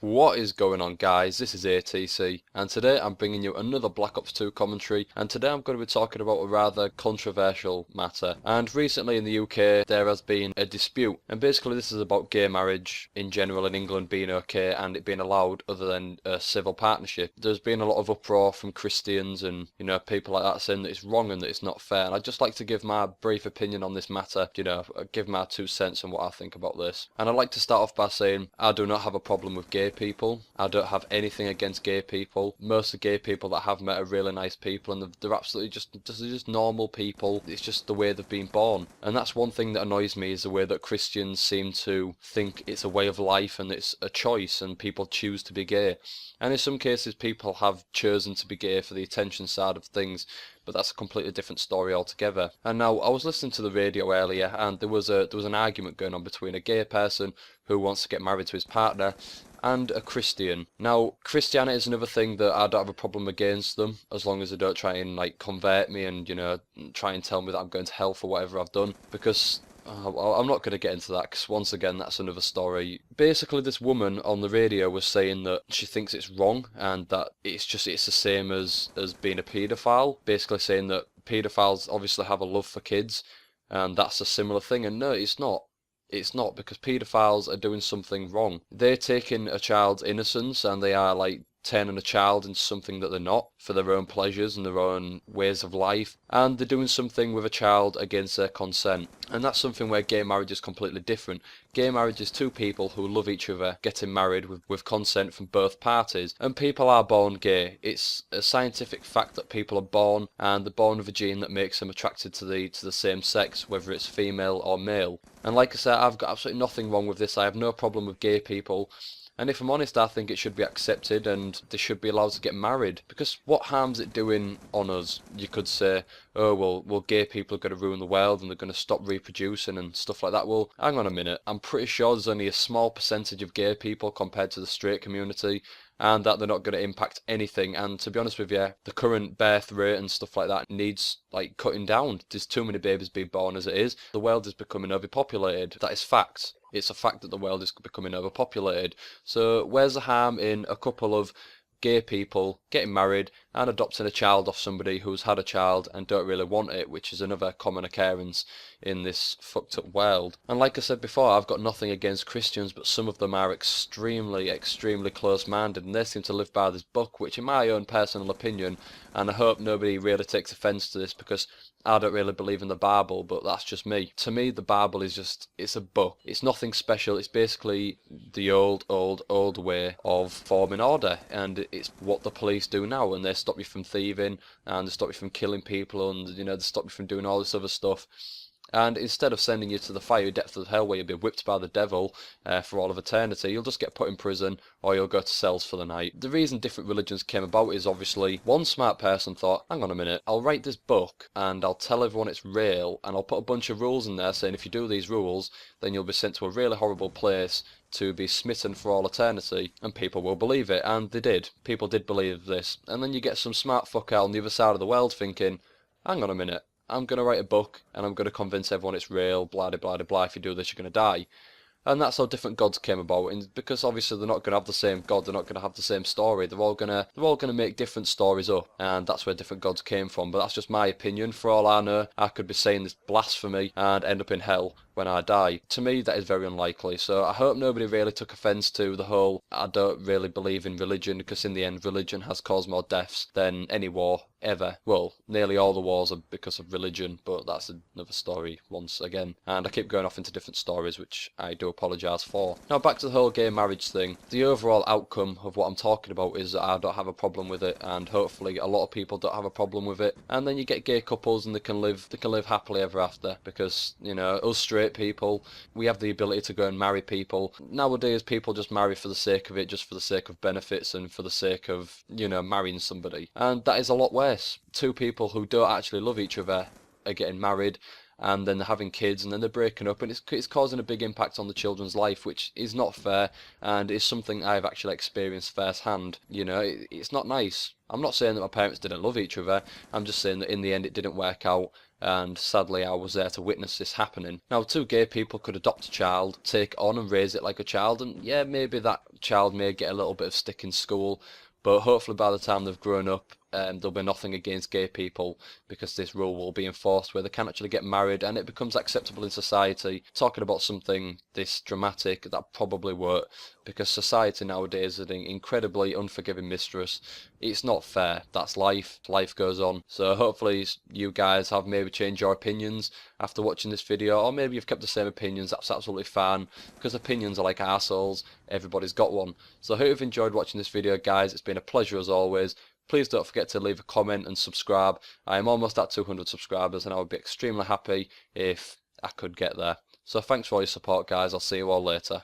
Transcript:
What is going on, guys? This is ATC, and today I'm bringing you another Black Ops 2 commentary, and today I'm going to be talking about a rather controversial matter. And recently in the UK there has been a dispute, and basically this is about gay marriage in general in England being okay and it being allowed other than a civil partnership. There's been a lot of uproar from Christians and, people like that saying that it's wrong and that it's not fair, and I'd just like to give my brief opinion on this matter, give my 2 cents on what I think about this. And I'd like to start off by saying I do not have a problem with gay people. I don't have anything against gay people. Most of the gay people that I have met are really nice people, and they're absolutely just normal people. It's just the way they've been born, and that's one thing that annoys me, is the way that Christians seem to think it's a way of life and it's a choice and people choose to be gay. And in some cases people have chosen to be gay for the attention side of things, but that's a completely different story altogether. And now I was listening to the radio earlier, and there was an argument going on between a gay person who wants to get married to his partner and a Christian. Now, Christianity is another thing that I don't have a problem against them, as long as they don't try and convert me and try and tell me that I'm going to hell for whatever I've done, because I'm not going to get into that, because once again that's another story. Basically this woman on the radio was saying that she thinks it's wrong and that it's the same as being a paedophile, basically saying that paedophiles obviously have a love for kids and that's a similar thing, and no, it's not. It's not, because paedophiles are doing something wrong. They're taking a child's innocence and they are turning a child into something that they're not, for their own pleasures and their own ways of life, and they're doing something with a child against their consent. And that's something where gay marriage is completely different. Gay marriage is two people who love each other getting married with consent from both parties, and people are born gay. It's a scientific fact that people are born, and they're born with a gene that makes them attracted to the same sex, whether it's female or male. And like I said, I've got absolutely nothing wrong with this. I have no problem with gay people. And if I'm honest, I think it should be accepted and they should be allowed to get married. Because what harm's it doing on us? You could say, oh, well, gay people are going to ruin the world and they're going to stop reproducing and stuff like that. Well, hang on a minute. I'm pretty sure there's only a small percentage of gay people compared to the straight community, and that they're not going to impact anything. And to be honest with you, the current birth rate and stuff like that needs cutting down. There's too many babies being born as it is. The world is becoming overpopulated. That is fact. It's a fact that the world is becoming overpopulated. So where's the harm in a couple of gay people getting married and adopting a child off somebody who's had a child and don't really want it, which is another common occurrence in this fucked up world. And like I said before, I've got nothing against Christians, but some of them are extremely close-minded, and they seem to live by this book, which in my own personal opinion, and I hope nobody really takes offence to this, because I don't really believe in the Bible, but that's just me. To me, the Bible is it's a book. It's nothing special. It's basically the old way of forming order, and it's what the police do now, and they stop you from thieving, and they stop you from killing people, and they stop you from doing all this other stuff. And instead of sending you to the fiery depths of hell where you'll be whipped by the devil for all of eternity, you'll just get put in prison or you'll go to cells for the night. The reason different religions came about is obviously one smart person thought, hang on a minute, I'll write this book and I'll tell everyone it's real, and I'll put a bunch of rules in there saying if you do these rules then you'll be sent to a really horrible place to be smitten for all eternity, and people will believe it. And they did. People did believe this. And then you get some smart fuck out on the other side of the world thinking, hang on a minute, I'm going to write a book and I'm going to convince everyone it's real, blah de blah de blah, if you do this you're going to die. And that's how different gods came about, and because obviously they're not going to have the same god, they're not going to have the same story, they're all going to make different stories up, and that's where different gods came from. But that's just my opinion. For all I know, I could be saying this blasphemy and end up in hell when I die. To me, that is very unlikely. So I hope nobody really took offence to the whole I don't really believe in religion, because in the end religion has caused more deaths than any war ever. Well, nearly all the wars are because of religion, but that's another story once again. And I keep going off into different stories, which I do apologise for. Now back to the whole gay marriage thing. The overall outcome of what I'm talking about is that I don't have a problem with it, and hopefully a lot of people don't have a problem with it. And then you get gay couples and they can live happily ever after, because us straight people, we have the ability to go and marry people. Nowadays people just marry for the sake of it, just for the sake of benefits and for the sake of marrying somebody, and that is a lot worse. Two people who don't actually love each other are getting married, and then they're having kids, and then they're breaking up, and it's causing a big impact on the children's life, which is not fair, and is something I've actually experienced firsthand. It's not nice. I'm not saying that my parents didn't love each other, I'm just saying that in the end it didn't work out, and sadly I was there to witness this happening. Now, two gay people could adopt a child, take on and raise it like a child, and yeah, maybe that child may get a little bit of stick in school, but hopefully by the time they've grown up, there'll be nothing against gay people, because this rule will be enforced where they can actually get married and it becomes acceptable in society. Talking about something this dramatic, that probably won't, because society nowadays is an incredibly unforgiving mistress. It's not fair. That's life. Life goes on. So hopefully you guys have maybe changed your opinions after watching this video, or maybe you've kept the same opinions. That's absolutely fine, because opinions are like arseholes. Everybody's got one. So I hope you've enjoyed watching this video, guys. It's been a pleasure as always. Please don't forget to leave a comment and subscribe. I am almost at 200 subscribers and I would be extremely happy if I could get there. So thanks for all your support, guys. I'll see you all later.